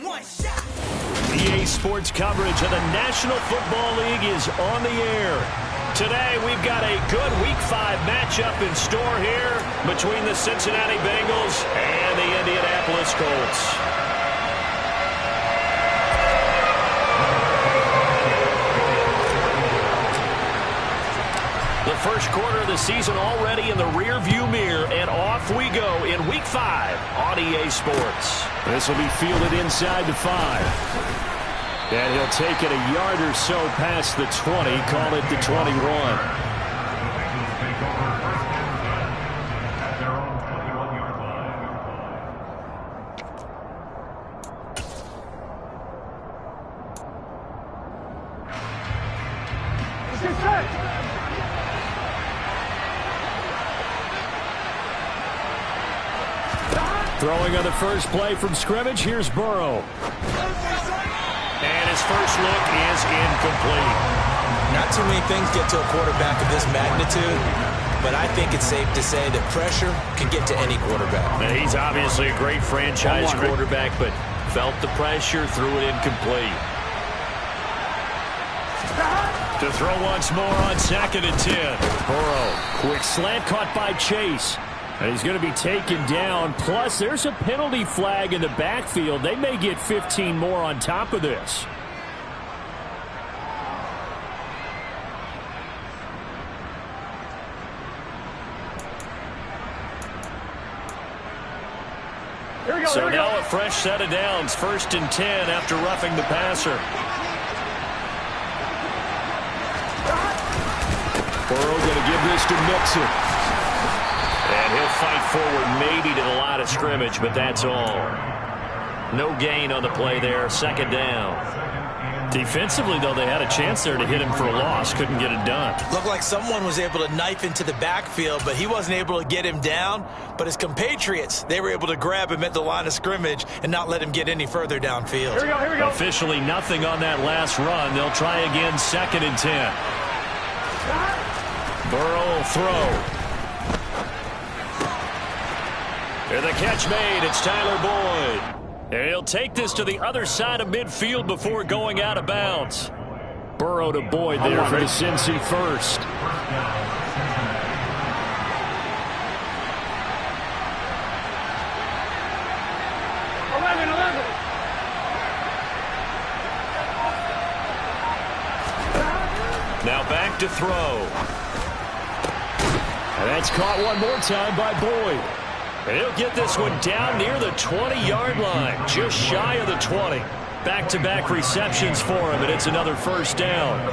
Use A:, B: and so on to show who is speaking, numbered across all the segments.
A: One shot.
B: EA Sports coverage of the National Football League is on the air. Today, we've got a good Week 5 matchup in store here between the Cincinnati Bengals and the Indianapolis Colts. The first quarter of the season already in the rear-view mirror, and off we go in Week 5 on EA Sports.
C: This will be fielded inside the 5. And he'll take it a yard or so past the 20, call it the 21. Throwing on the first play from scrimmage, here's Burrow.
B: And his first look is incomplete.
D: Not too many things get to a quarterback of this magnitude, but I think it's safe to say that pressure can get to any quarterback.
B: Now, he's obviously a great franchise quarterback, but felt the pressure, threw it incomplete. To throw once more on 2nd and 10.
C: Burrow, quick slant caught by Chase. And he's going to be taken down. Plus, there's a penalty flag in the backfield. They may get 15 more on top of this.
B: So now a fresh set of downs. 1st and 10 after roughing the passer.
C: Burrow going to give this to Mixon.
B: And he'll fight forward maybe to the line of scrimmage, but that's all. No gain on the play there. 2nd down.
C: Defensively, though, they had a chance there to hit him for a loss. Couldn't get it done.
D: Looked like someone was able to knife into the backfield, but he wasn't able to get him down. But his compatriots, they were able to grab him at the line of scrimmage and not let him get any further downfield.
B: Here we go.
C: Officially nothing on that last run. They'll try again 2nd and 10. Burrow will throw. And the catch made. It's Tyler Boyd. And he'll take this to the other side of midfield before going out of bounds. Burrow to Boyd there for the Cincy first.
B: Now back to throw.
C: And that's caught one more time by Boyd.
B: And he'll get this one down near the 20-yard line, just shy of the 20. Back-to-back receptions for him, and it's another first down.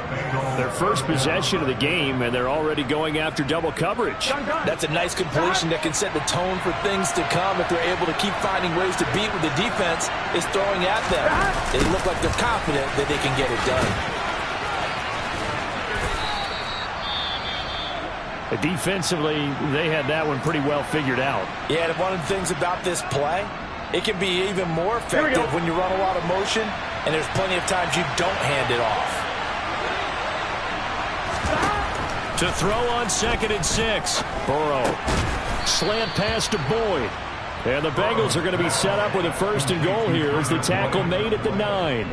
C: Their first possession of the game, and they're already going after double coverage.
D: That's a nice completion that can set the tone for things to come if they're able to keep finding ways to beat what the defense is throwing at them. They look like they're confident that they can get it done.
C: Defensively, they had that one pretty well figured out.
D: Yeah, and one of the things about this play, it can be even more effective when you run a lot of motion, and there's plenty of times you don't hand it off.
C: To throw on 2nd and 6. Burrow. Slant pass to Boyd. And the Bengals are going to be set up with a 1st and goal here as the tackle made at the 9.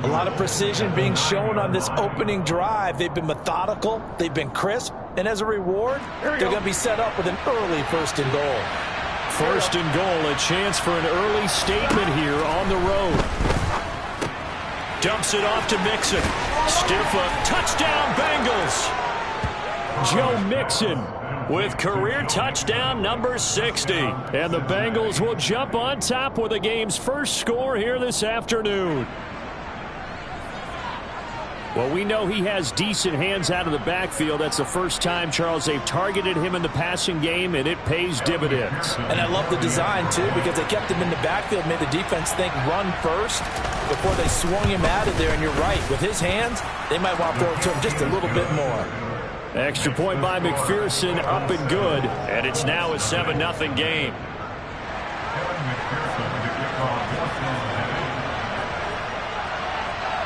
D: A lot of precision being shown on this opening drive. They've been methodical. They've been crisp. And as a reward, they're going to be set up with an early 1st and goal.
C: 1st and goal, a chance for an early statement here on the road.
B: Dumps it off to Mixon. Stiff up. Touchdown, Bengals.
C: Joe Mixon
B: with career touchdown number 60.
C: And the Bengals will jump on top with the game's first score here this afternoon. Well, we know he has decent hands out of the backfield. That's the first time, Charles, they've targeted him in the passing game, and it pays dividends.
D: And I love the design, too, because they kept him in the backfield, made the defense think run first before they swung him out of there. And you're right, with his hands, they might want to throw it to him just a little bit more.
C: Extra point by McPherson, up and good.
B: And it's now a 7-0 game.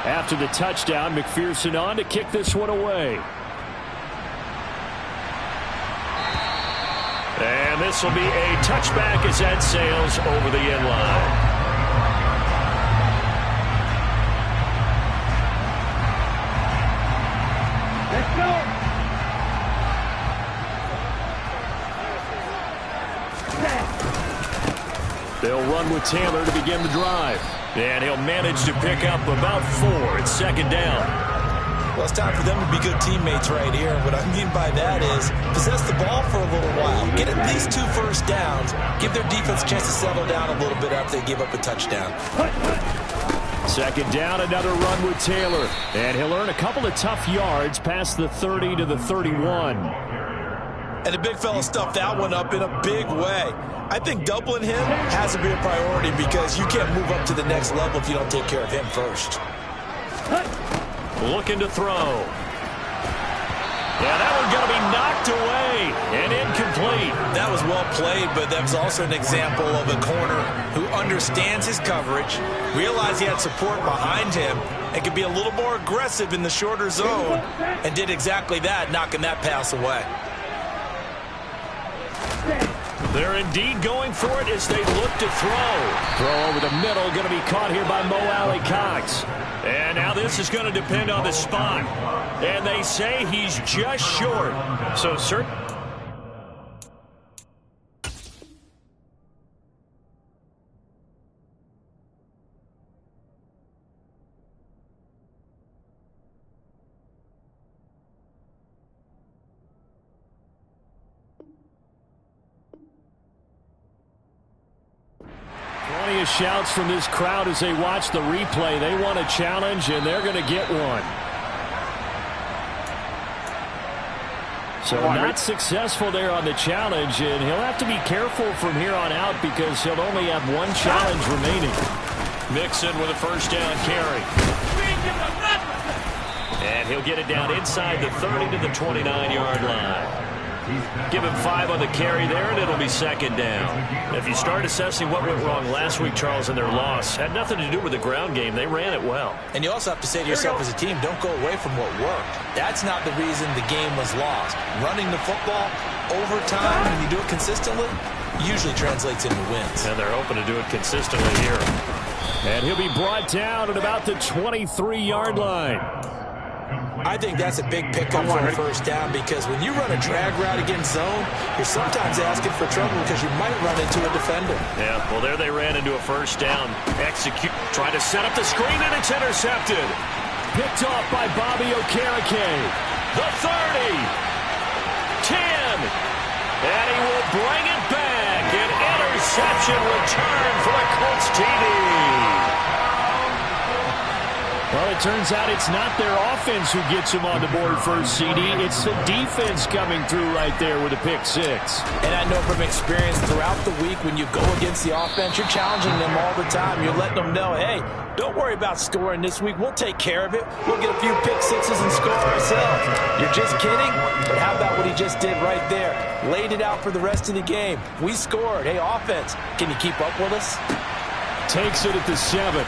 C: After the touchdown, McPherson on to kick this one away.
B: And this will be a touchback as that sails over the end line.
C: They'll run with Taylor to begin the drive. And he'll manage to pick up about 4. It's second down.
D: Well, it's time for them to be good teammates right here. What I mean by that is possess the ball for a little while. Get at least 2 first downs. Give their defense a chance to settle down a little bit after they give up a touchdown.
C: Second down, another run with Taylor. And he'll earn a couple of tough yards past the 30 to the 31.
D: And the big fella stuffed that one up in a big way. I think doubling him has to be a priority because you can't move up to the next level if you don't take care of him first.
C: Looking to throw. Yeah, that one's going to be knocked away and incomplete.
D: That was well played, but that was also an example of a corner who understands his coverage, realized he had support behind him, and could be a little more aggressive in the shorter zone, and did exactly that, knocking that pass away.
C: They're indeed going for it as they look to throw. Throw over the middle, going to be caught here by Mo Alley-Cox. And now this is going to depend on the spot. And they say he's just short. So, sir. Plenty of shouts from this crowd as they watch the replay. They want a challenge, and they're going to get one. So not successful there on the challenge, and he'll have to be careful from here on out because he'll only have one challenge remaining. Mixon with a first down carry. And he'll get it down inside the 30 to the 29-yard line. Give him 5 on the carry there, and it'll be second down. If you start assessing what went wrong last week, Charles, in their loss, had nothing to do with the ground game. They ran it well.
D: And you also have to say to yourself as a team, don't go away from what worked. That's not the reason the game was lost. Running the football over time, when you do it consistently, usually translates into wins.
C: And they're hoping to do it consistently here. And he'll be brought down at about the 23-yard line.
D: I think that's a big pickup for a first down because when you run a drag route against zone, you're sometimes asking for trouble because you might run into a defender.
C: Yeah, well, there they ran into a first down. Execute, trying to set up the screen, and it's intercepted. Picked off by Bobby Okereke. The 30. 10. And he will bring it back. An interception return for the Colts TD. Well, it turns out it's not their offense who gets them on the board first, CD. It's the defense coming through right there with a pick 6.
D: And I know from experience throughout the week when you go against the offense, you're challenging them all the time. You're letting them know, hey, don't worry about scoring this week. We'll take care of it. We'll get a few pick 6s and score ourselves. You're just kidding? But how about what he just did right there? Laid it out for the rest of the game. We scored. Hey, offense, can you keep up with us?
C: Takes it at the 7.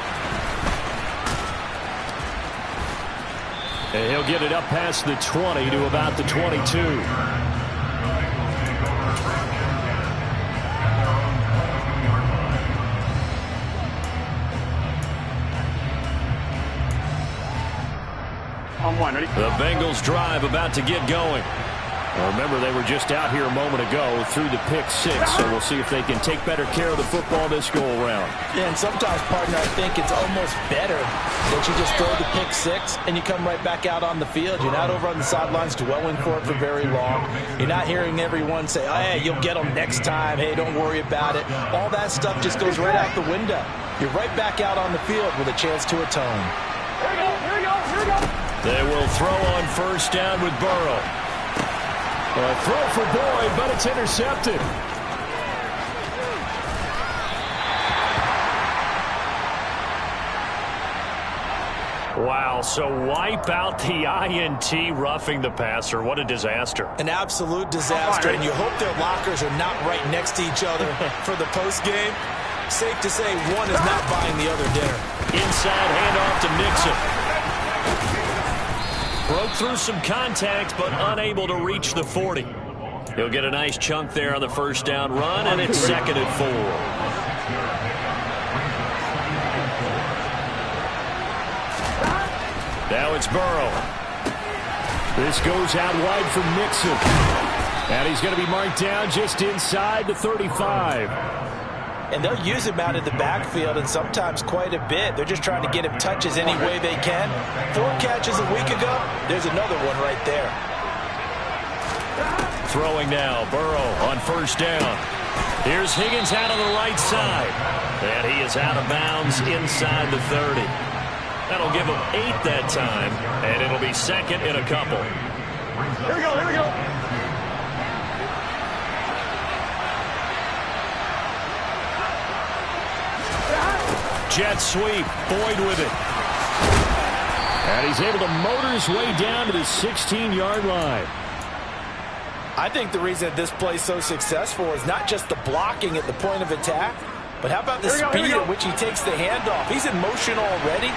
C: And he'll get it up past the 20 to about the 22. The Bengals drive about to get going. Well, remember, they were just out here a moment ago through the pick 6, so we'll see if they can take better care of the football this go-around.
D: Yeah, and sometimes, partner, I think it's almost better that you just throw the pick 6 and you come right back out on the field. You're not over on the sidelines dwelling for it for very long. You're not hearing everyone say, oh, hey, you'll get them next time. Hey, don't worry about it. All that stuff just goes right out the window. You're right back out on the field with a chance to atone.
B: Here we go.
C: They will throw on first down with Burrow. A throw for Boyd, but it's intercepted. Wow, so wipe out the INT roughing the passer. What a disaster.
D: An absolute disaster, and you hope their lockers are not right next to each other for the postgame. Safe to say one is not buying the other dinner.
C: Inside handoff to Mixon. Broke through some contact, but unable to reach the 40. He'll get a nice chunk there on the first down run, and it's second and 4. Now it's Burrow. This goes out wide for Mixon. And he's going to be marked down just inside the 35.
D: and they'll use him out in the backfield, and sometimes quite a bit. They're just trying to get him touches any way they can. 4 catches a week ago, there's another one right there.
C: Throwing now, Burrow on first down. Here's Higgins out on the right side. And he is out of bounds inside the 30. That'll give him 8 that time, and it'll be second in a couple.
B: Here we go, here we go.
C: Jet sweep, Boyd with it. And he's able to motor his way down to the 16-yard line.
D: I think the reason that this play is so successful is not just the blocking at the point of attack, but how about the speed at which he takes the handoff? He's in motion already,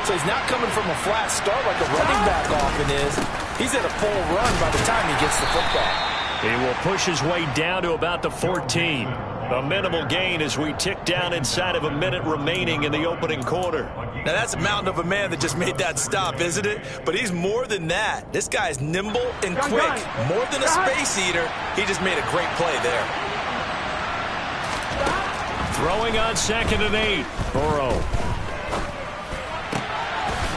D: so he's not coming from a flat start like a running back often is. He's at a full run by the time he gets the football.
C: He will push his way down to about the 14. A minimal gain as we tick down inside of a minute remaining in the opening quarter.
D: Now that's a mountain of a man that just made that stop, isn't it? But he's more than that. This guy's nimble and quick. More than a space eater, he just made a great play there.
C: Throwing on 2nd and 8. Burrow.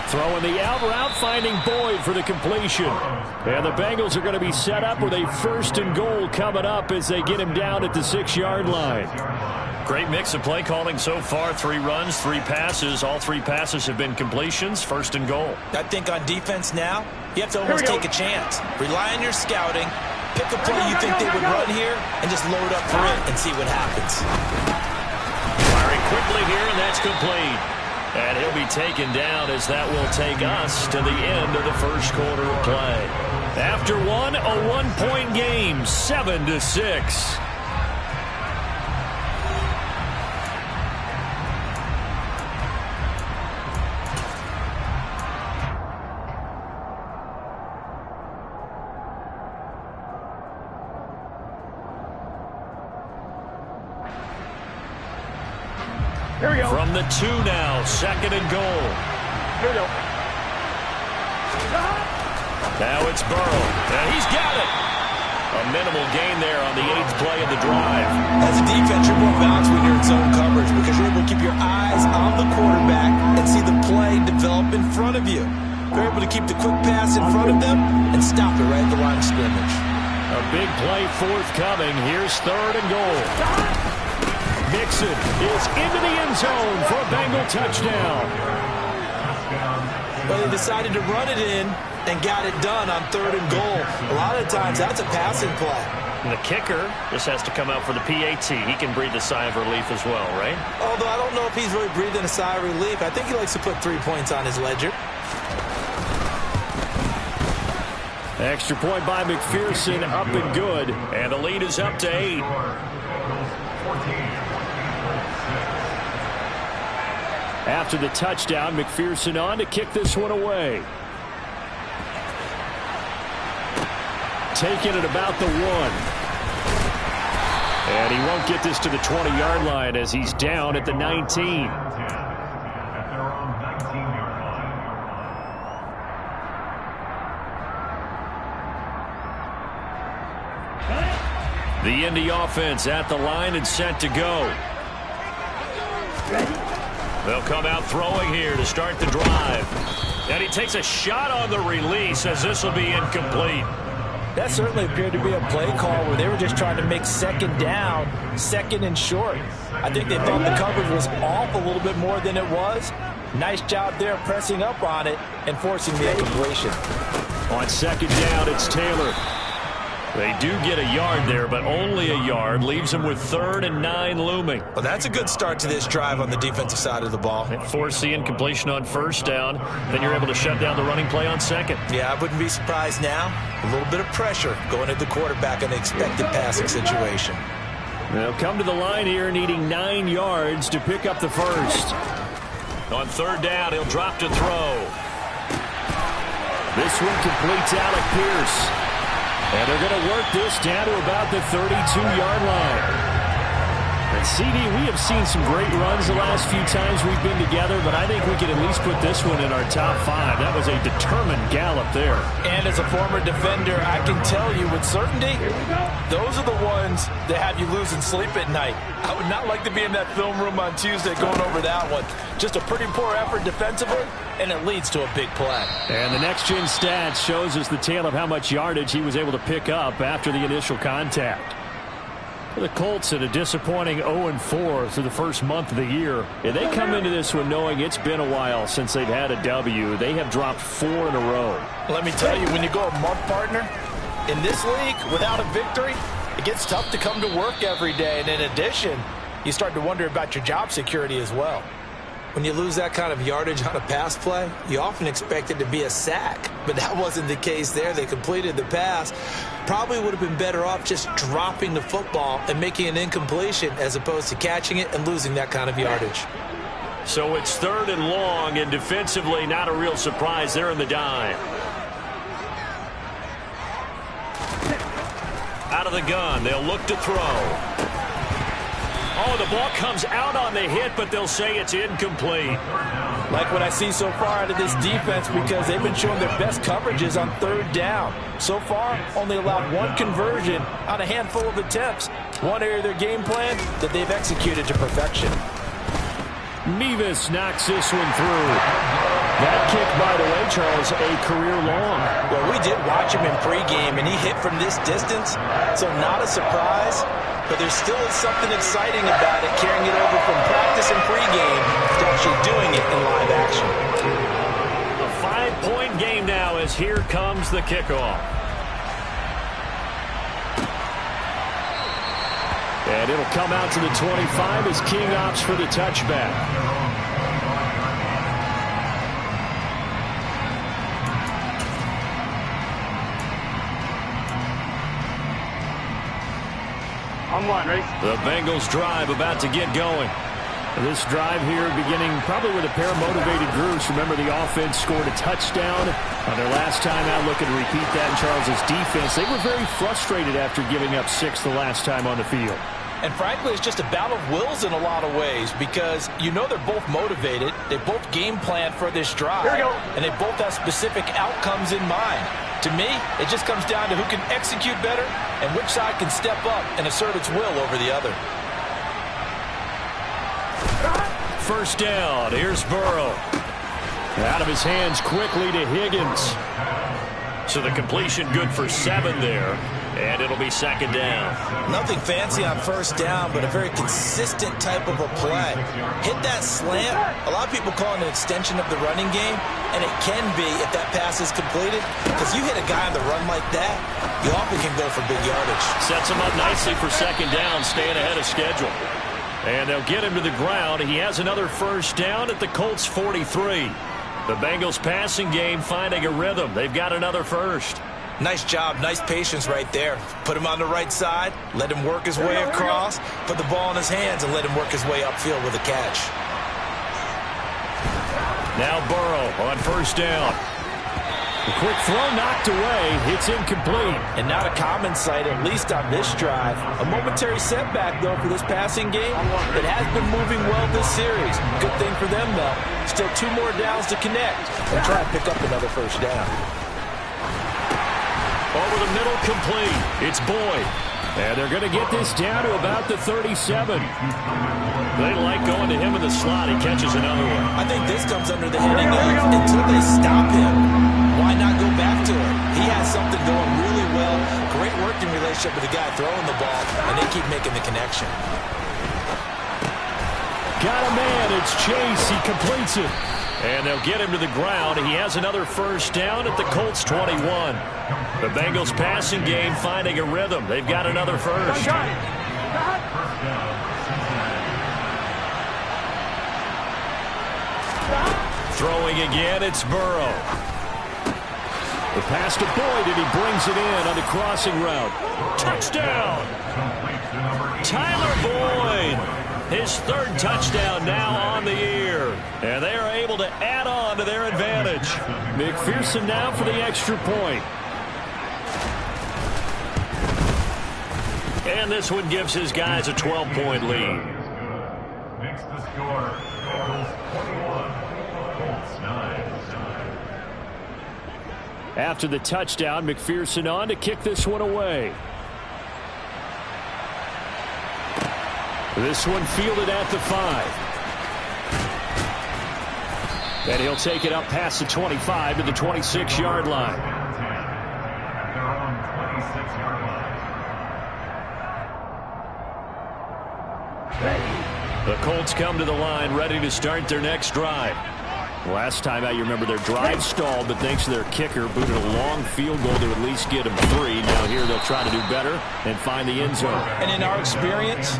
C: Throwing the out route, finding Boyd for the completion. And the Bengals are going to be set up with a 1st and goal coming up as they get him down at the 6-yard line. Great mix of play calling so far. 3 runs, 3 passes. All 3 passes have been completions. 1st and goal.
D: I think on defense now, you have to almost take a chance. Rely on your scouting. Pick a play you think they would run here and just load up for it and see what happens.
C: Firing quickly here, and that's complete. And he'll be taken down as that will take us to the end of the first quarter of play. After one, a 1-point game, 7-6.
B: Here we go.
C: From the 2 now, 2nd and goal.
B: Here we go.
C: Now it's Burrow, and he's got it. A minimal gain there on the 8th play of the drive.
D: As a defense, you're more balanced when you're in zone coverage because you're able to keep your eyes on the quarterback and see the play develop in front of you. You're able to keep the quick pass in front of them and stop it right at the line of scrimmage.
C: A big play forthcoming. Here's 3rd and goal. Mixon is into the end zone for a Bengal touchdown.
D: Well, they decided to run it in and got it done on 3rd and goal. A lot of times, that's a passing play.
C: And the kicker just has to come out for the PAT. He can breathe a sigh of relief as well, right?
D: Although I don't know if he's really breathing a sigh of relief. I think he likes to put 3 points on his ledger.
C: Extra point by McPherson, up and good. And the lead is up to 8. After the touchdown, McPherson on to kick this one away. Taking it about the 1. And he won't get this to the 20-yard line as he's down at the 19. The Indy offense at the line and set to go. They'll come out throwing here to start the drive. And he takes a shot on the release as this will be incomplete.
D: That certainly appeared to be a play call where they were just trying to make 2nd down, 2nd and short. I think they thought the coverage was off a little bit more than it was. Nice job there pressing up on it and forcing the incompletion.
C: On 2nd down, it's Taylor. They do get a yard there, but only a yard. Leaves them with 3rd and 9 looming.
D: Well, that's a good start to this drive on the defensive side of the ball.
C: Force the incompletion on 1st down. Then you're able to shut down the running play on 2nd.
D: Yeah, I wouldn't be surprised now. A little bit of pressure going at the quarterback in the expected passing situation.
C: They'll come to the line here needing 9 yards to pick up the 1st. On 3rd down, he'll drop to throw. This one completes Alec Pierce. And they're going to work this down to about the 32-yard line. CD, we have seen some great runs the last few times we've been together, but I think we could at least put this one in our top 5. That was a determined gallop there.
D: And as a former defender, I can tell you with certainty, those are the ones that have you losing sleep at night. I would not like to be in that film room on Tuesday going over that one. Just a pretty poor effort defensively, and it leads to a big play.
C: And the next-gen stats shows us the tale of how much yardage he was able to pick up after the initial contact. The Colts at a disappointing 0-4 through the first month of the year. And they come into this one knowing it's been a while since they've had a W. They have dropped 4 in a row.
D: Let me tell you, when you go a month, partner, in this league, without a victory, it gets tough to come to work every day. And in addition, you start to wonder about your job security as well.
A: When you lose that kind of yardage on a pass play, you often expect it to be a sack. But that wasn't the case there. They completed the pass. Probably would have been better off just dropping the football and making an incompletion as opposed to catching it and losing that kind of yardage.
B: So it's 3rd and long, and defensively not a real surprise there in the dime. Out of the gun, they'll look to throw. Oh, the ball comes out on the hit, but they'll say it's incomplete.
D: Like what I see so far out of this defense, because they've been showing their best coverages on 3rd down. So far, only allowed 1 conversion on a handful of attempts. One area of their game plan that they've executed to perfection.
C: Nevis knocks this one through. That kick, by the way, Charles, a career long.
D: Well, we did watch him in pregame, and he hit from this distance, so not a surprise. But there still is something exciting about it, carrying it over from practice and pregame to actually doing it in live action.
B: A 5-point game now as here comes the kickoff.
C: And it'll come out to the 25 as King opts for the touchback.
B: The Bengals drive about to get going.
C: This drive here beginning probably with a pair of motivated groups. Remember, the offense scored a touchdown on their last time out, looking to repeat that in Charles's defense. They were very frustrated after giving up 6 the last time on the field.
D: And frankly, it's just a battle of wills in a lot of ways, because you know they're both motivated. They both game plan for this drive. Here we go. And they both have specific outcomes in mind. To me, it just comes down to who can execute better and which side can step up and assert its will over the other.
B: First down. Here's Burrow.
C: Out of his hands quickly to Higgins.
B: So the completion good for 7 there. And it'll be 2nd down.
A: Nothing fancy on first down, but a very consistent type of a play. Hit that slant. A lot of people call it an extension of the running game, and it can be if that pass is completed, because you hit a guy on the run like that, you often can go for big yardage.
B: Sets him up nicely for 2nd down, staying ahead of schedule. And they'll get him to the ground. He has another first down at the Colts 43. The Bengals passing game finding a rhythm. They've got another first.
A: Nice job, nice patience right there. Put him on the right side, let him work his way across, put the ball in his hands, and let him work his way upfield with a catch.
B: Now Burrow on first down.
C: The quick throw knocked away. It's incomplete.
D: And not a common sight, at least on this drive. A momentary setback, though, for this passing game. It has been moving well this series. Good thing for them, though. Still 2 more downs to connect and try to pick up another first down.
B: Over the middle, complete. It's Boyd.
C: And they're going to get this down to about the 37.
B: They like going to him in the slot. He catches another one.
A: I think this comes under the heading of until they stop him, why not go back to it? He has something going really well. Great working relationship with the guy throwing the ball, and they keep making the connection.
C: Got a man. It's Chase. He completes it.
B: And they'll get him to the ground. He has another first down at the Colts 21. The Bengals passing game finding a rhythm. They've got another first. Throwing again, it's Burrow.
C: The pass to Boyd, and he brings it in on the crossing route.
B: Touchdown! Tyler Boyd. His 3rd touchdown now on the year. And they are able to add on to their advantage.
C: McPherson now for the extra point.
B: And this one gives his guys a 12-point lead.
E: Makes the score Bengals 21, Colts 9.
C: After the touchdown, McPherson on to kick this one away. This one fielded at the 5. And he'll take it up past the 25 to the 26-yard line.
E: At their own 26-yard line.
C: The Colts come to the line ready to start their next drive. Last time out, you remember their drive stalled, but thanks to their kicker, booted a long field goal to at least get them 3. Now here they'll try to do better and find the end zone.
D: And in our experience,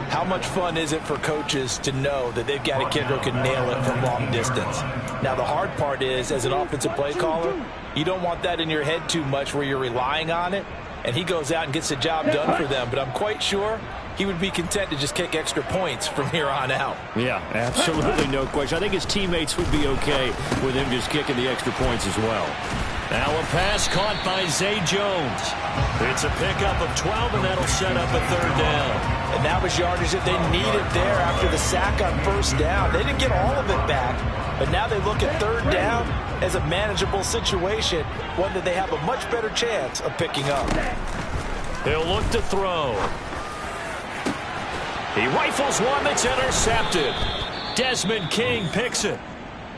D: how much fun is it for coaches to know that they've got a kicker who can nail it from long distance? Now, the hard part is, as an offensive play caller, you don't want that in your head too much where you're relying on it, and he goes out and gets the job done for them. But I'm quite sure he would be content to just kick extra points from here on out.
C: Yeah, absolutely no question. I think his teammates would be okay with him just kicking the extra points as well.
B: Now a pass caught by Zay Jones. It's a pickup of 12, and that'll set up a 3rd down.
D: And that was yardage that they needed there after the sack on 1st down. They didn't get all of it back, but now they look at 3rd down as a manageable situation, one that they have a much better chance of picking up.
B: He'll look to throw. He rifles one that's intercepted. Desmond King picks it.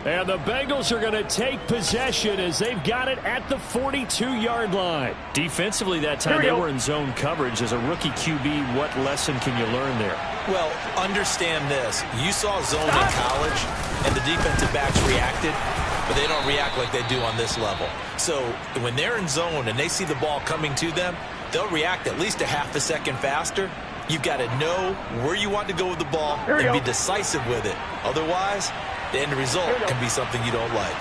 C: And the Bengals are going to take possession as they've got it at the 42-yard line.
B: Defensively that time, they were in zone coverage. As a rookie QB, what lesson can you learn there?
A: Well, understand this. You saw zone in college, and the defensive backs reacted, but they don't react like they do on this level. So when they're in zone and they see the ball coming to them, they'll react at least a half a second faster. You've got to know where you want to go with the ball and be decisive with it. Otherwise, the end result can be something you don't like.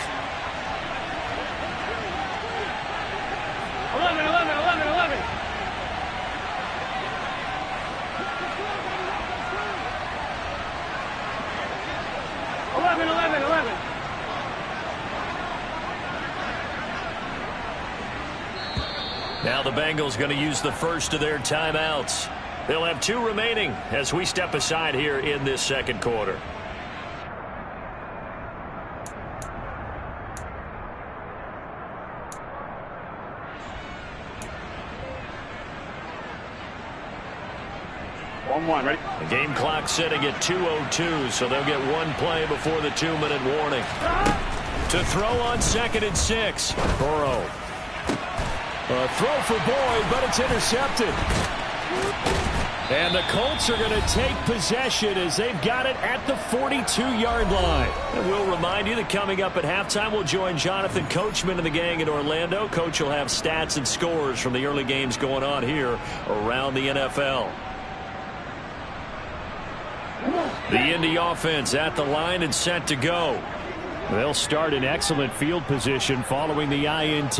F: 11. 11.
B: Now the Bengals going to use the first of their timeouts. They'll have 2 remaining as we step aside here in this 2nd quarter.
F: Ready?
B: The game clock sitting at 2:02, so they'll get 1 play before the 2-minute warning. To throw on 2nd and 6. Burrow.
C: A throw for Boyd, but it's intercepted. And the Colts are going to take possession as they've got it at the 42-yard line.
B: And we'll remind you that coming up at halftime, we'll join Jonathan Coachman and the gang in Orlando. Coach will have stats and scores from the early games going on here around the NFL. The Indy offense at the line and set to go.
C: They'll start in excellent field position following the INT.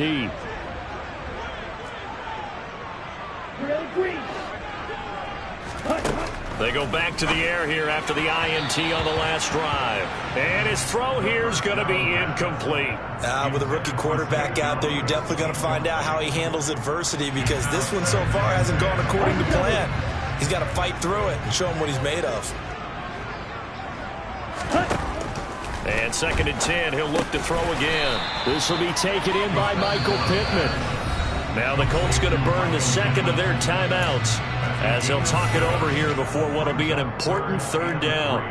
B: They go back to the air here after the INT on the last drive. And his throw here is going to be incomplete.
A: With a rookie quarterback out there, you're definitely going to find out how he handles adversity, because this one so far hasn't gone according to plan. He's got to fight through it and show him what he's made of.
B: And 2nd and 10, he'll look to throw again.
C: This will be taken in by Michael Pittman.
B: Now the Colts going to burn the 2nd of their timeouts as they'll talk it over here before what will be an important 3rd down.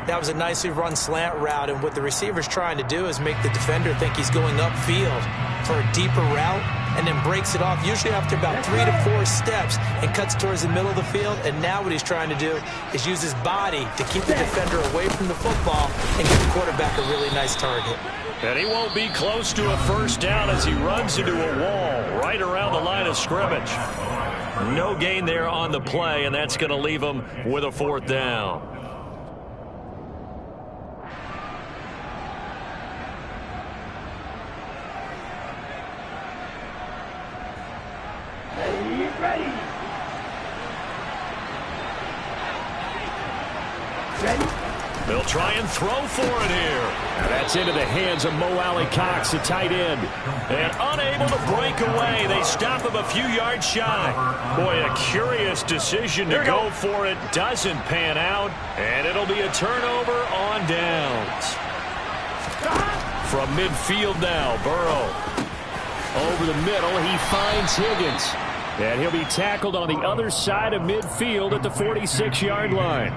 A: That was a nicely run slant route, and what the receiver's trying to do is make the defender think he's going upfield for a deeper route, and then breaks it off, usually after about 3 to 4 steps, and cuts towards the middle of the field. And now what he's trying to do is use his body to keep the defender away from the football and give the quarterback a really nice target.
B: And he won't be close to a 1st down as he runs into a wall right around the line of scrimmage. No gain there on the play, and that's going to leave him with a 4th down. They'll try and throw for it here.
C: Now that's into the hands of Mo Alley Cox, the tight end.
B: And unable to break away. They stop him a few yards shy. Boy, a curious decision to go for it. Doesn't pan out. And it'll be a turnover on downs. From midfield now, Burrow. Over the middle, he finds Higgins. And he'll be tackled on the other side of midfield at the 46-yard line.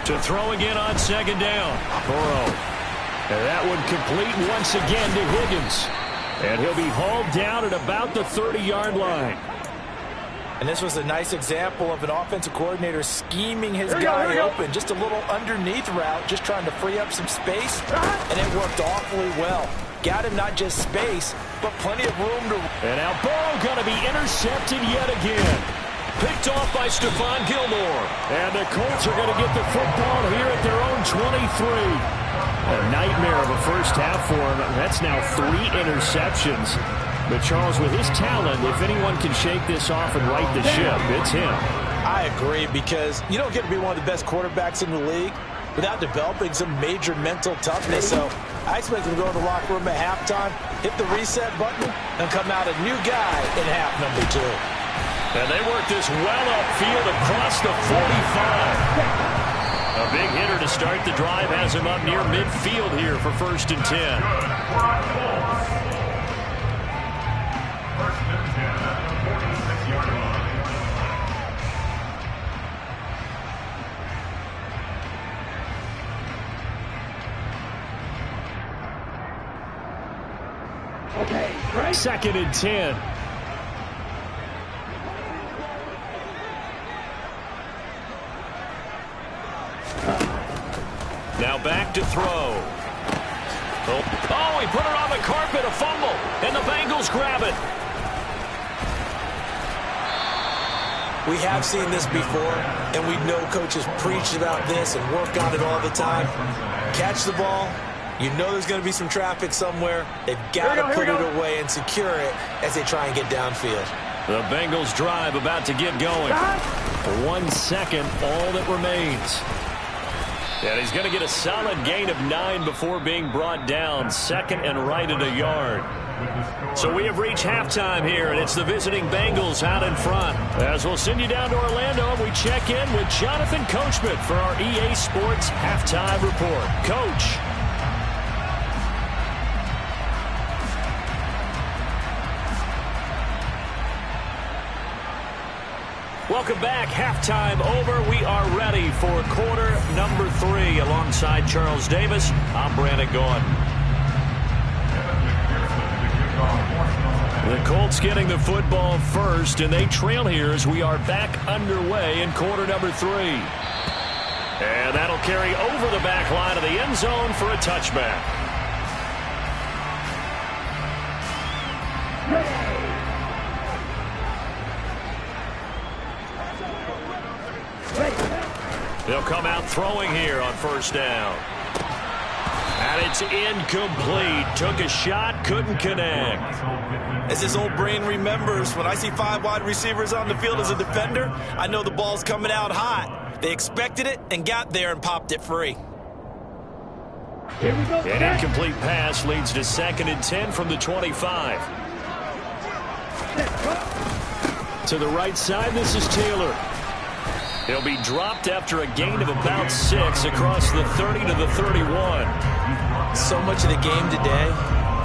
B: To throw again on second down. Burrow. And that one complete once again to Higgins. And he'll be hauled down at about the 30-yard line.
D: And this was a nice example of an offensive coordinator scheming his guy open. Just a little underneath route, just trying to free up some space. And it worked awfully well. Got him not just space, but plenty of room to...
B: And now Burrow going to be intercepted yet again. Picked off by Stephon Gilmore. And the Colts are going to get the football here at their own 23. A nightmare of a first half for him. That's now 3 interceptions. But, Charles, with his talent, if anyone can shake this off and right the ship, it's him.
D: I agree, because you don't get to be one of the best quarterbacks in the league without developing some major mental toughness. So I expect him to go in the locker room at halftime, hit the reset button, and come out a new guy in half number 2.
B: And they work this well upfield across the 45. A big hitter to start the drive has him up near midfield here for 1st and 10.
F: Okay, right.
B: 2nd and 10. Now back to throw. Oh, he put it on the carpet, a fumble, and the Bengals grab it.
A: We have seen this before, and we know coaches preach about this and work on it all the time. Catch the ball. You know there's going to be some traffic somewhere. They've got to put it away and secure it as they try and get downfield.
B: The Bengals drive about to get going. 1 second, all that remains. And he's going to get a solid gain of 9 before being brought down. 2nd and right at a yard. So we have reached halftime here, and it's the visiting Bengals out in front. As we'll send you down to Orlando, and we check in with Jonathan Coachman for our EA Sports Halftime Report. Coach. Welcome back. Halftime over. We are ready for quarter number 3. Alongside Charles Davis, I'm Brandon Gordon. The Colts getting the football first, and they trail here as we are back underway in quarter number 3. And that'll carry over the back line of the end zone for a touchback. They'll come out throwing here on 1st down. And it's incomplete. Took a shot, couldn't connect.
D: As his old brain remembers, when I see 5 wide receivers on the field as a defender, I know the ball's coming out hot. They expected it and got there and popped it free.
F: Here we go.
B: An incomplete pass leads to 2nd and 10 from the 25. To the right side, this is Taylor. He'll be dropped after a gain of about 6 across the 30 to the 31.
A: So much of the game today,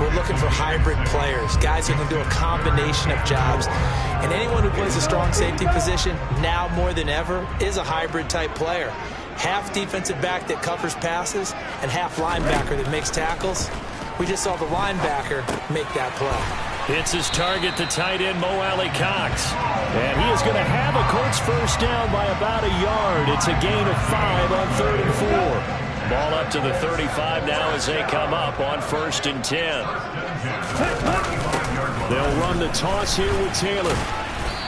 A: we're looking for hybrid players, guys who can do a combination of jobs. And anyone who plays a strong safety position, now more than ever, is a hybrid type player. Half defensive back that covers passes and half linebacker that makes tackles. We just saw the linebacker make that play.
B: Hits his target, the tight end, Mo Alley Cox. And he is going to have a Colts first down by about a yard. It's a gain of 5 on 3rd and 4. Ball up to the 35 now as they come up on 1st and 10. They'll run the toss here with Taylor.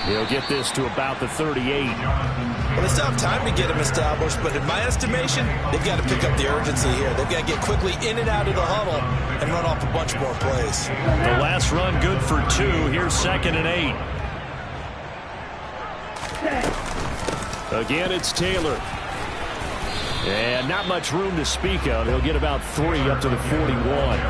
C: He'll get this to about the 38.
A: Well, they still have time to get him established, but in my estimation, they've got to pick up the urgency here. They've got to get quickly in and out of the huddle and run off a bunch more plays.
B: The last run good for 2. Here's 2nd and 8.
C: Again, it's Taylor. And not much room to speak of. He'll get about 3 up to the 41.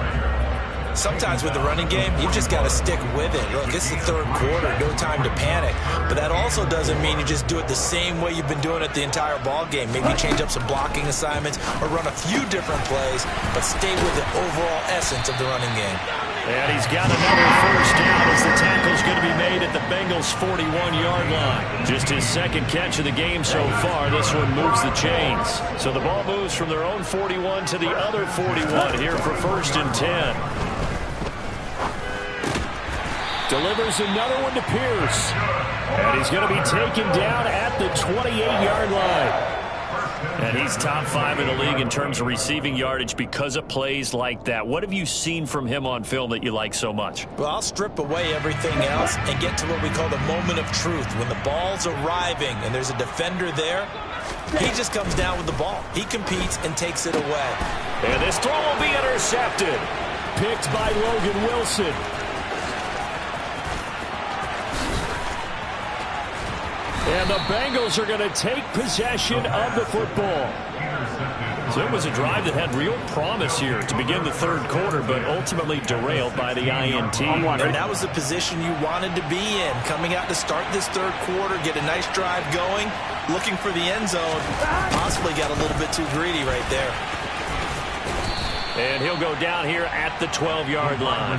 A: Sometimes with the running game, you've just got to stick with it. Look, it's the third quarter, no time to panic. But that also doesn't mean you just do it the same way you've been doing it the entire ball game. Maybe change up some blocking assignments or run a few different plays, but stay with the overall essence of the running game.
B: And he's got another first down as the tackle's going to be made at the Bengals' 41-yard line. Just his second catch of the game so far. This one moves the chains. So the ball moves from their own 41 to the other 41 here for 1st and 10.
C: Delivers another one to Pierce. And he's going to be taken down at the 28-yard line.
B: And he's top 5 in the league in terms of receiving yardage because of plays like that. What have you seen from him on film that you like so much?
A: Well, I'll strip away everything else and get to what we call the moment of truth. When the ball's arriving and there's a defender there, he just comes down with the ball. He competes and takes it away.
B: And this throw will be intercepted.
C: Picked by Logan Wilson. And the Bengals are going to take possession of the football.
B: So it was a drive that had real promise here to begin the third quarter, but ultimately derailed by the INT.
A: And that was the position you wanted to be in. Coming out to start this third quarter, get a nice drive going, looking for the end zone. Possibly got a little bit too greedy right there.
B: And he'll go down here at the 12-yard line.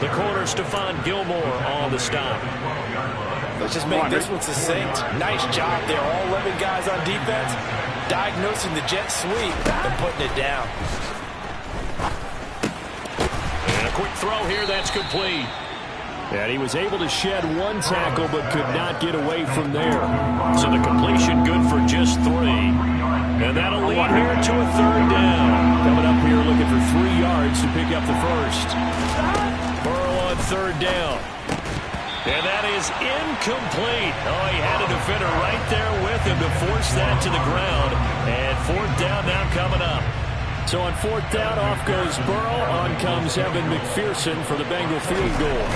B: The corner, Stephon Gilmore, on the stop.
D: Let's just make this one succinct. Nice job there. All 11 guys on defense diagnosing the jet sweep and putting it down.
B: And a quick throw here that's complete.
C: And he was able to shed one tackle but could not get away from there.
B: So the completion good for just 3. And that'll lead here to a 3rd down.
C: Coming up here looking for 3 yards to pick up the first.
B: Burrow on 3rd down. And that is incomplete. Oh, he had a defender right there with him to force that to the ground. And 4th down now coming up.
C: So on 4th down, off goes Burrow. On comes Evan McPherson for the Bengal field goal.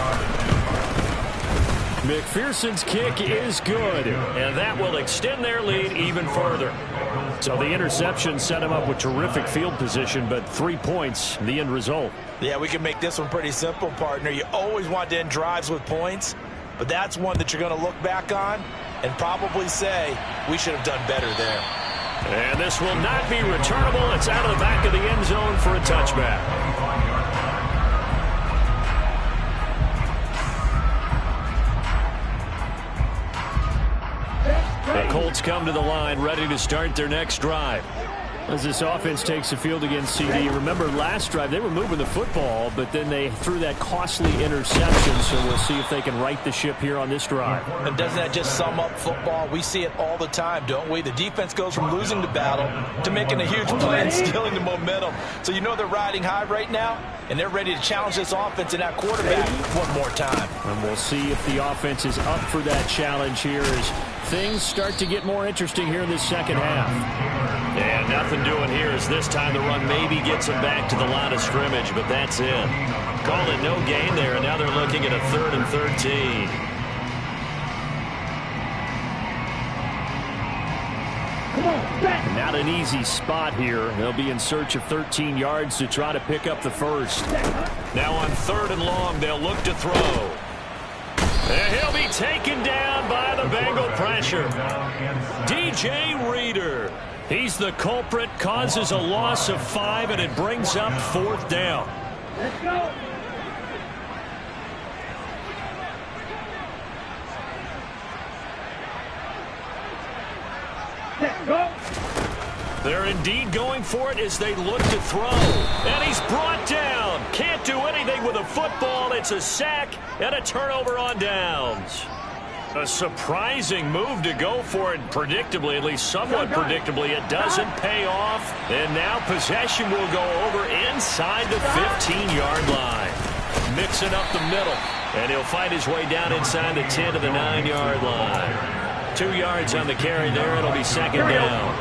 C: McPherson's kick is good.
B: And that will extend their lead even further.
C: So the interception set him up with terrific field position, but 3 points, the end result.
A: Yeah, we can make this one pretty simple, partner. You always want to end drives with points, but that's one that you're going to look back on and probably say, we should have done better there.
B: And this will not be returnable. It's out of the back of the end zone for a touchback. The Colts come to the line, ready to start their next drive.
C: As this offense takes the field against CD, remember last drive they were moving the football, but then they threw that costly interception, so we'll see if they can right the ship here on this drive.
A: And doesn't that just sum up football? We see it all the time, don't we? The defense goes from losing the battle to making a huge play and stealing the momentum. So you know they're riding high right now, and they're ready to challenge this offense and that quarterback one more time.
C: And we'll see if the offense is up for that challenge here as things start to get more interesting here in this second half.
B: And nothing doing here as this time the run maybe gets them back to the line of scrimmage, but that's it. Call it no gain there, and now they're looking at a 3rd and 13.
C: Not an easy spot here. They'll be in search of 13 yards to try to pick up the first.
B: Now on 3rd and long, they'll look to throw. And he'll be taken down by the Bengal pressure. DJ Reader. He's the culprit, causes a loss of 5, and it brings up 4th down.
F: Let's go. Let's go.
B: They're indeed going for it as they look to throw. And he's brought down. Can't do anything with a football. It's a sack and a turnover on downs. A surprising move to go for it predictably, at least somewhat predictably. It doesn't pay off. And now possession will go over inside the 15-yard line. Mixing up the middle. And he'll find his way down inside the 10 to the 9-yard line. 2 yards on the carry there. It'll be second down.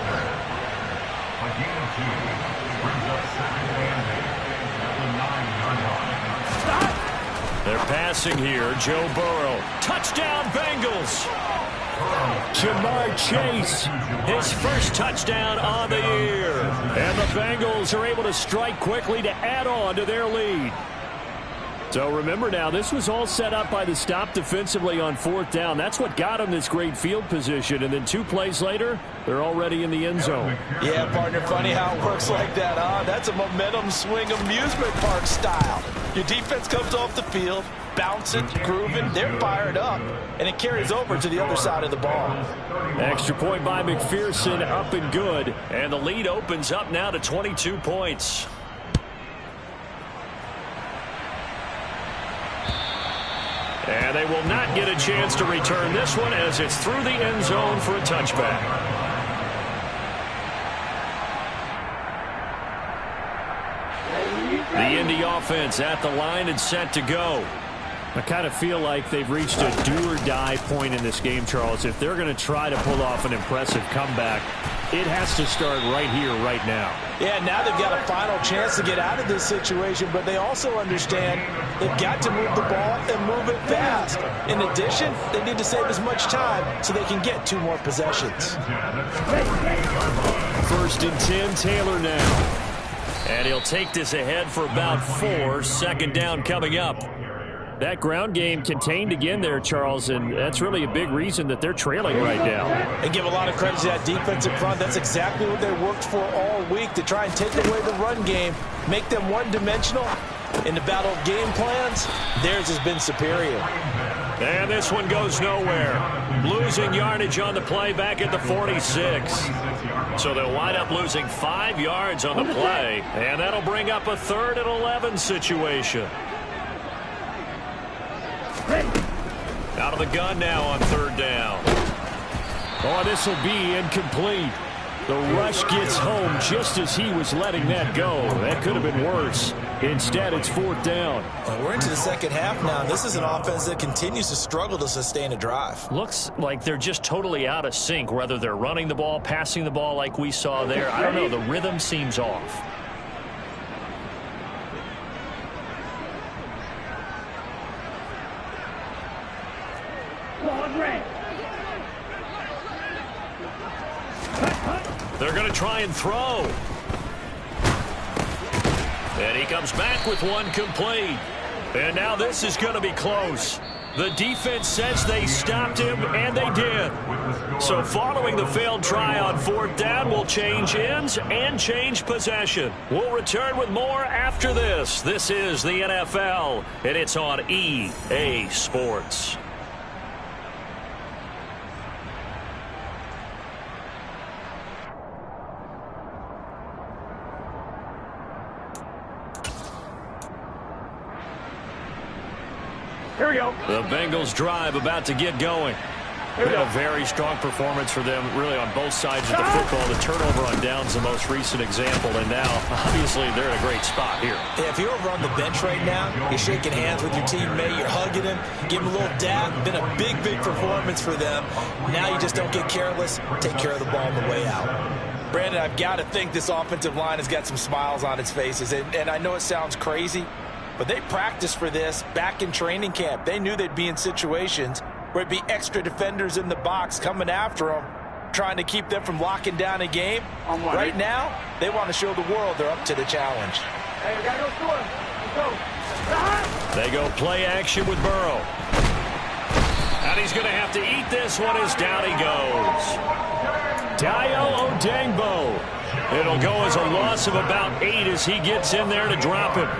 B: They're passing here. Joe Burrow. Touchdown, Bengals.
C: Jamar Chase,
B: His first touchdown on the year.
C: and the Bengals are able to strike quickly to add on to their lead. So remember now, this was all set up by the stop defensively on 4th down. That's what got them this great field position. And then 2 plays later, they're already in the end zone.
D: Yeah, partner, funny how it works like that, huh? That's a momentum swing amusement park style. Your defense comes off the field, bouncing, grooving, they're fired up, and it carries over to the other side of the ball.
C: Extra point by McPherson, up and good.
B: And the lead opens up now to 22 points. And they will not get a chance to return this one as it's through the end zone for a touchback. The Indy offense at the line and set to go.
C: I kind of feel like they've reached a do-or-die point in this game, Charles. If they're going to try to pull off an impressive comeback, it has to start right here, right now.
D: Yeah, now they've got a final chance to get out of this situation, but they also understand they've got to move the ball and move it fast. In addition, they need to save as much time so they can get 2 more possessions.
C: 1st and 10, Taylor now.
B: And he'll take this ahead for about 4. Second down coming up.
C: That ground game contained again there, Charles, and that's really a big reason that they're trailing right now.
D: And give a lot of credit to that defensive front. That's exactly what they worked for all week, to try and take away the run game, make them one-dimensional. In the battle of game plans, theirs has been superior.
B: And this one goes nowhere. Losing yardage on the play back at the 46. So they'll wind up losing 5 yards on the play, and that'll bring up a 3rd and 11 situation. Out of the gun now on 3rd down.
C: Oh, this will be incomplete. The rush gets home just as he was letting that go. That could have been worse. Instead, it's 4th down.
A: Well, we're into the second half now. This is an offense that continues to struggle to sustain a drive.
B: Looks like they're just totally out of sync, whether they're running the ball, passing the ball like we saw there. I don't know. The rhythm seems off. They're going to try and throw. And he comes back with one complete. And now this is going to be close. The defense says they stopped him, and they did. So following the failed try on 4th down, we'll change ends and change possession. We'll return with more after this. This is the NFL, and it's on EA Sports.
F: Here we go.
B: The Bengals drive about to get going. Been a very strong performance for them, really, on both sides of the football. The turnover on downs the most recent example, and now, obviously, they're in a great spot here.
A: Yeah, if you're over on the bench right now, you're shaking hands with your teammate, you're hugging him, give him a little dab. Been a big, big performance for them. Now you just don't get careless. Take care of the ball on the way out.
D: Brandon, I've got to think this offensive line has got some smiles on its faces, and I know it sounds crazy, but they practiced for this back in training camp. They knew they'd be in situations where it'd be extra defenders in the box coming after them, trying to keep them from locking down a game. Right now, they want to show the world they're up to the challenge.
F: Hey, we got to go score. Let's go.
B: They go play action with Burrow. And he's going to have to eat this one as down he goes.
C: Dio Odangbo.
B: It'll go as a loss of about 8 as he gets in there to drop him.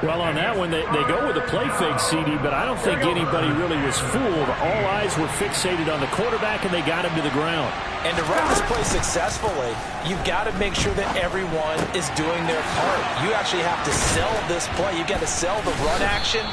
C: Well, on that one, they go with a play fake, CD, but I don't think anybody really was fooled. All eyes were fixated on the quarterback, and they got him to the ground.
D: And to run this play successfully, you've got to make sure that everyone is doing their part. You actually have to sell this play. You've got to sell the run action.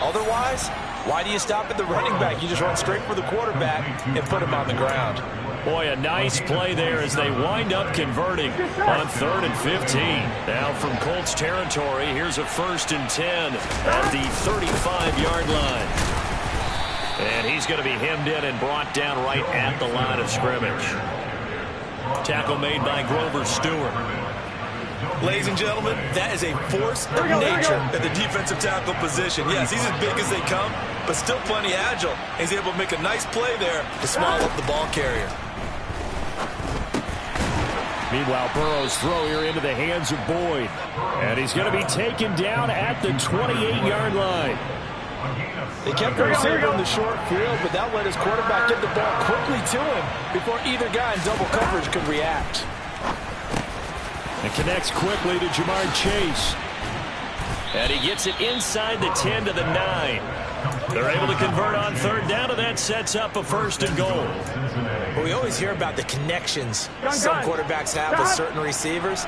D: Otherwise, Why do you stop at the running back? You just run straight for the quarterback and put him on the ground.
B: Boy, a nice play there as they wind up converting on 3rd and 15. Now from Colts territory, here's a 1st and 10 at the 35-yard line. And he's going to be hemmed in and brought down right at the line of scrimmage. Tackle made by Grover Stewart.
A: Ladies and gentlemen, that is a force of nature at the defensive tackle position. Yes, he's as big as they come, but still plenty agile. He's able to make a nice play there to small up the ball carrier.
C: Meanwhile, Burrow's throw here into the hands of Boyd. And he's going to be taken down at the 28-yard line.
D: They kept the receiver in the short field, but that let his quarterback get the ball quickly to him before either guy in double coverage could react.
C: And connects quickly to Jamar Chase.
B: And he gets it inside the 10 to the 9. They're able to convert on 3rd down, and that sets up a 1st and goal.
A: Well, we always hear about the connections some quarterbacks have with certain receivers.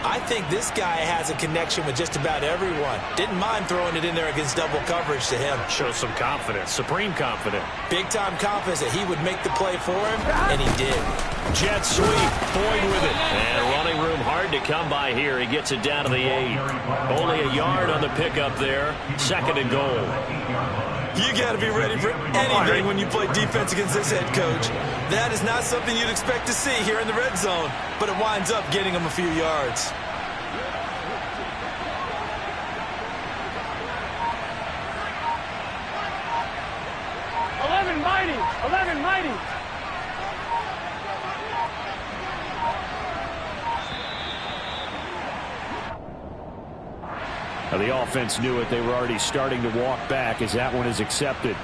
A: I think this guy has a connection with just about everyone. Didn't mind throwing it in there against double coverage to him.
B: Shows some confidence, supreme confidence.
A: Big-time confidence that he would make the play for him, and he did.
B: Jet sweep, Boyd with it. And running room hard to come by here. He gets it down to the 8. Only a yard on the pickup there. 2nd and goal.
A: You got to be ready for anything when you play defense against this head coach. That is not something you'd expect to see here in the red zone, but it winds up getting him a few yards.
F: Mighty.
C: Now the offense knew it. They were already starting to walk back as that one is accepted.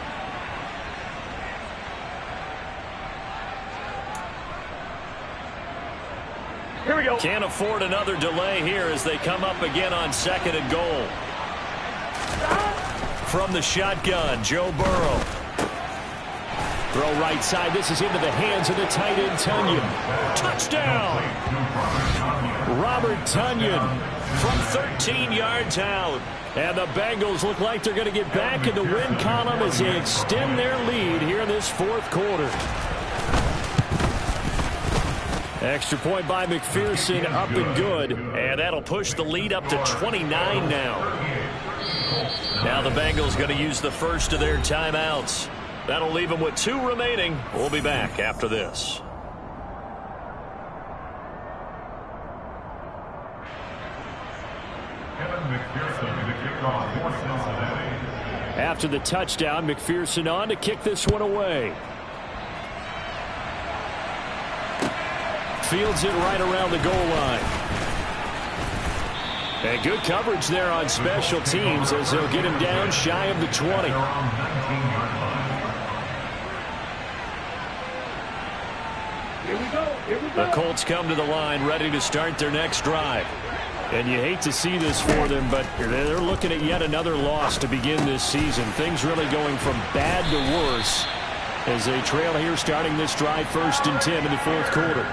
F: Here we go.
B: Can't afford another delay here as they come up again on 2nd and goal. From the shotgun, Joe Burrow.
C: Throw right side. This is into the hands of the tight end, Tunyon. Touchdown! Robert Tunyon
B: from 13 yards out.
C: And the Bengals look like they're going to get back in the win column as they extend their lead here in this 4th quarter. Extra point by McPherson, up and good.
B: And that'll push the lead up to 29 now. Now the Bengals going to use the first of their timeouts. That'll leave them with 2 remaining. We'll be back after this.
C: After the touchdown, McPherson on to kick this one away. Fields it right around the goal line. And good coverage there on special teams as they'll get him down shy of the 20.
B: The Colts come to the line ready to start their next drive.
C: And you hate to see this for them, but they're looking at yet another loss to begin this season. Things really going from bad to worse as they trail here starting this drive 1st and 10 in the 4th quarter.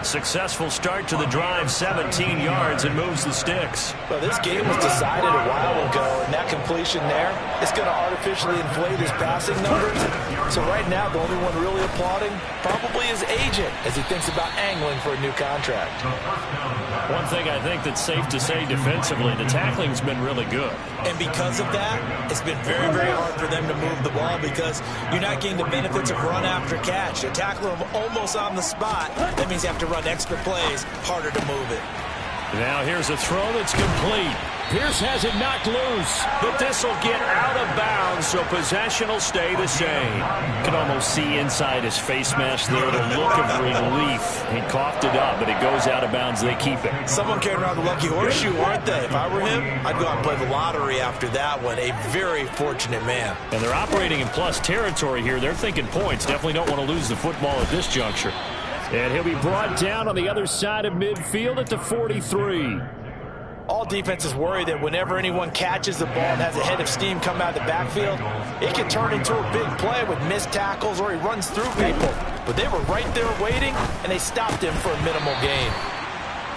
B: Successful start to the drive, 17 yards, and moves the sticks.
D: Well, this game was decided a while ago, and that completion there is going to artificially inflate his passing numbers. So right now, the only one really applauding probably his agent as he thinks about angling for a new contract.
B: One thing I think that's safe to say defensively, the tackling's been really good.
A: And because of that, it's been very, very hard for them to move the ball because you're not getting the benefits of run after catch. You're tackling them almost on the spot. That means you have to run extra plays, harder to move it.
B: Now here's a throw that's complete.
C: Pierce has it knocked loose.
B: But this will get out of bounds, so possession will stay the same. You can almost see inside his face mask there the look of relief. He coughed it up, but it goes out of bounds. They keep it.
A: Someone carrying around the lucky horseshoe, aren't they? If I were him, I'd go out and play the lottery after that one. A very fortunate man.
B: And they're operating in plus territory here. They're thinking points. Definitely don't want to lose the football at this juncture.
C: And he'll be brought down on the other side of midfield at the 43.
D: All defenses worry that whenever anyone catches the ball and has a head of steam come out of the backfield, it can turn into a big play with missed tackles or he runs through people. But they were right there waiting, and they stopped him for a minimal gain.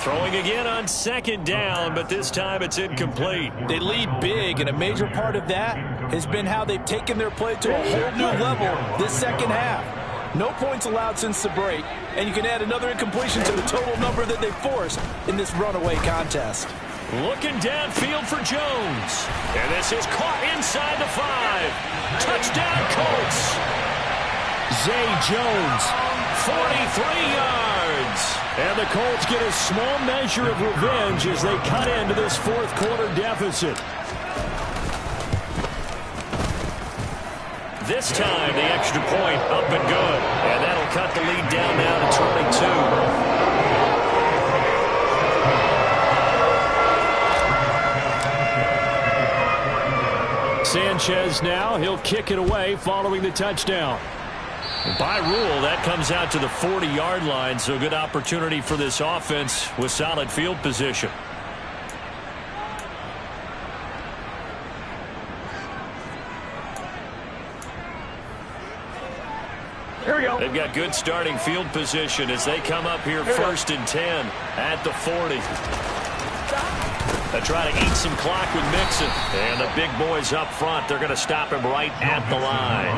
B: Throwing again on second down, but this time it's incomplete.
D: They lead big, and a major part of that has been how they've taken their play to a whole new level this second half. No points allowed since the break, and you can add another incompletion to the total number that they forced in this runaway contest.
B: Looking downfield for Jones. And this is caught inside the 5. Touchdown, Colts.
C: Zay Jones.
B: 43 yards.
C: And the Colts get a small measure of revenge as they cut into this fourth quarter deficit.
B: This time, the extra point up and good. And that'll cut the lead down now to 22.
C: Sanchez now, he'll kick it away following the touchdown.
B: By rule, that comes out to the 40-yard line, so good opportunity for this offense with solid field position.
F: Here we go.
B: They've got good starting field position as they come up here first and 10 at the 40. They try to eat some clock with Mixon. And the big boys up front, they're going to stop him right at the line.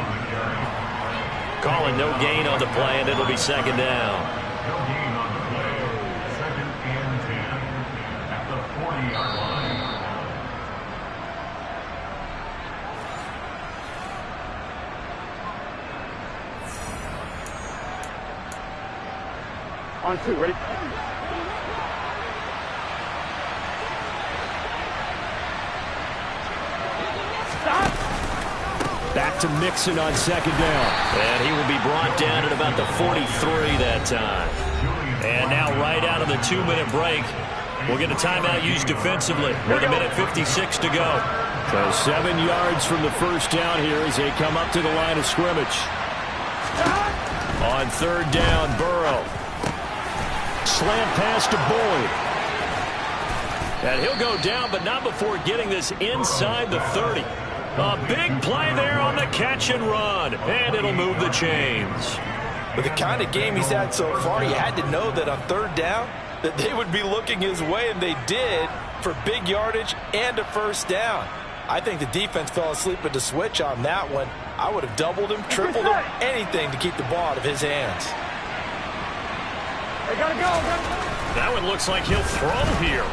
B: Calling no gain on the play, and it'll be second down.
E: No gain on the play. Second and 10 at the 40-yard line.
F: On 2, ready? Stop!
C: Back to Mixon on second down.
B: And he will be brought down at about the 43 that time. And now right out of the 2-minute break, we'll get a timeout used defensively with 1:56 to go.
C: So 7 yards from the first down here as they come up to the line of scrimmage. On third down, Burrow. Slant pass to Boyd.
B: And he'll go down, but not before getting this inside the 30. A big play there on the catch and run, and it'll move the chains.
D: With the kind of game he's had so far, you had to know that on third down that they would be looking his way, and they did for big yardage and a first down. I think the defense fell asleep at the switch on that one. I would have doubled him, tripled him, anything to keep the ball out of his hands.
F: They gotta go.
B: That one looks like he'll throw here.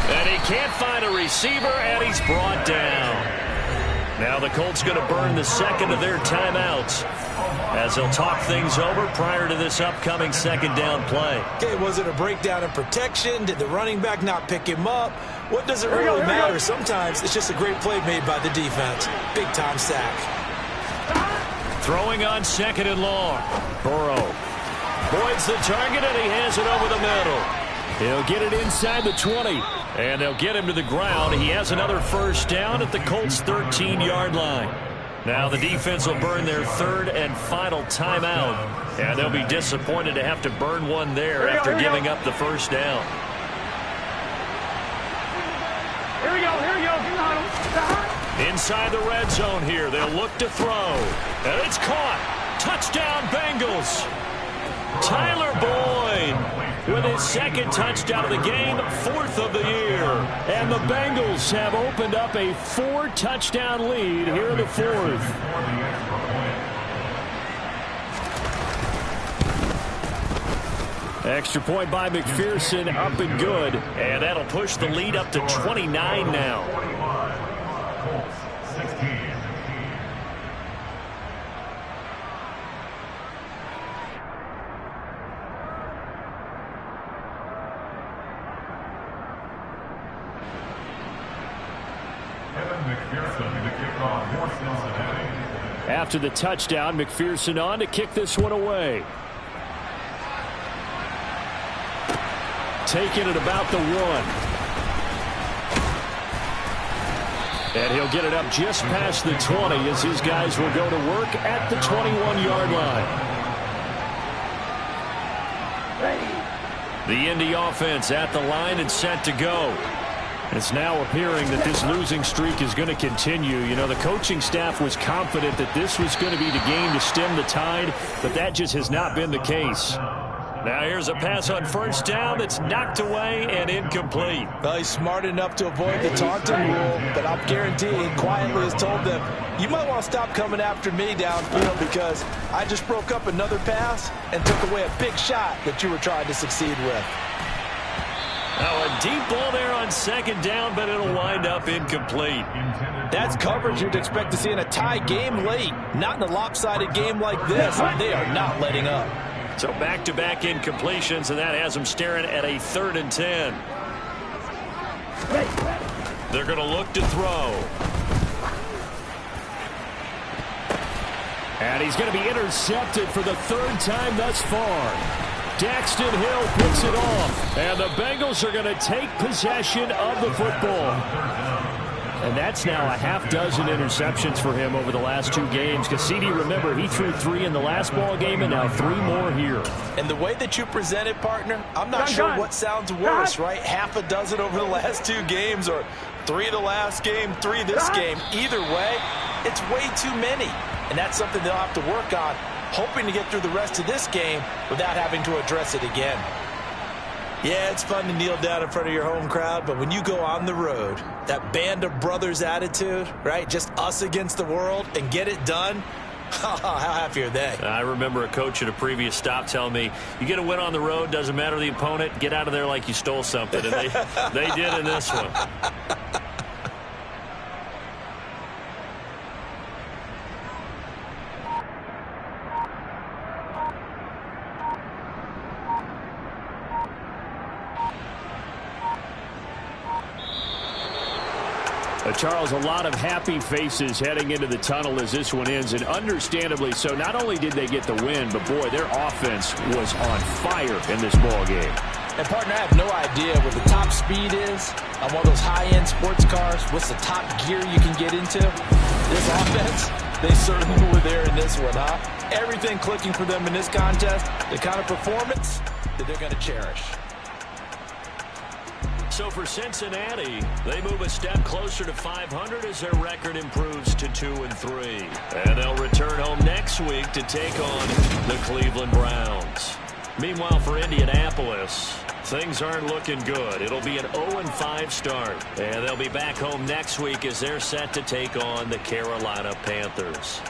B: And he can't find a receiver, and he's brought down. Now the Colts going to burn the second of their timeouts as they'll talk things over prior to this upcoming second down play.
A: Okay, was it a breakdown in protection? Did the running back not pick him up? What does it really matter? Sometimes it's just a great play made by the defense. Big-time sack.
B: Throwing on second and long. Burrow. Boyd's the target, and he has it over the middle.
C: He'll get it inside the 20.
B: And they'll get him to the ground. He has another first down at the Colts' 13-yard line. Now the defense will burn their third and final timeout. And they'll be disappointed to have to burn one there after giving up the first down.
F: Here we go.
B: Inside the red zone here. They'll look to throw. And it's caught. Touchdown, Bengals. Tyler Boyd with his second touchdown of the game, 4th of the year.
C: And the Bengals have opened up a 4-touchdown lead here in the 4th. Extra point by McPherson, up and good.
B: And that'll push the lead up to 29 now.
E: Colts 16.
C: After the touchdown, McPherson on to kick this one away. Taking it about the 1. And he'll get it up just past the 20 as his guys will go to work at the 21-yard line. The Indy offense at the line and set to go. It's now appearing that this losing streak is going to continue. You know, the coaching staff was confident that this was going to be the game to stem the tide, but that just has not been the case.
B: Now here's a pass on first down that's knocked away and incomplete.
D: Well, he's smart enough to avoid the taunting rule, but I'm guaranteeing quietly has told them, you might want to stop coming after me downfield because I just broke up another pass and took away a big shot that you were trying to succeed with.
B: Oh, a deep ball there on second down, but it'll wind up incomplete.
D: That's coverage you'd expect to see in a tie game late, not in a lopsided game like this. They are not letting up.
B: So back-to-back incompletions, and that has them staring at a 3rd and 10. They're going to look to throw.
C: And he's going to be intercepted for the 3rd time thus far. Daxton Hill picks it off, and the Bengals are going to take possession of the football. And that's now a half dozen interceptions for him over the last 2 games. Cassidy, remember, he threw 3 in the last ball game and now 3 more here.
D: And the way that you present it, partner, I'm not sure what sounds worse, right? Half a dozen over the last 2 games or 3 the last game, 3 this game. Either way, it's way too many. And that's something they'll have to work on, hoping to get through the rest of this game without having to address it again. Yeah, it's fun to kneel down in front of your home crowd, but when you go on the road, that band of brothers attitude, right, just us against the world and get it done, how happy are they?
B: I remember a coach at a previous stop telling me, you get a win on the road, doesn't matter the opponent, get out of there like you stole something. And they did in this one.
C: Charles, a lot of happy faces heading into the tunnel as this one ends, and understandably so. Not only did they get the win, but, boy, their offense was on fire in this ball game.
D: And, partner, I have no idea what the top speed is on one of those high-end sports cars. What's the top gear you can get into? This offense, they certainly were there in this one, huh? Everything clicking for them in this contest, the kind of performance that they're going to cherish.
B: So for Cincinnati, they move a step closer to 500 as their record improves to 2-3. And they'll return home next week to take on the Cleveland Browns. Meanwhile, for Indianapolis, things aren't looking good. It'll be an 0-5 start. And they'll be back home next week as they're set to take on the Carolina Panthers.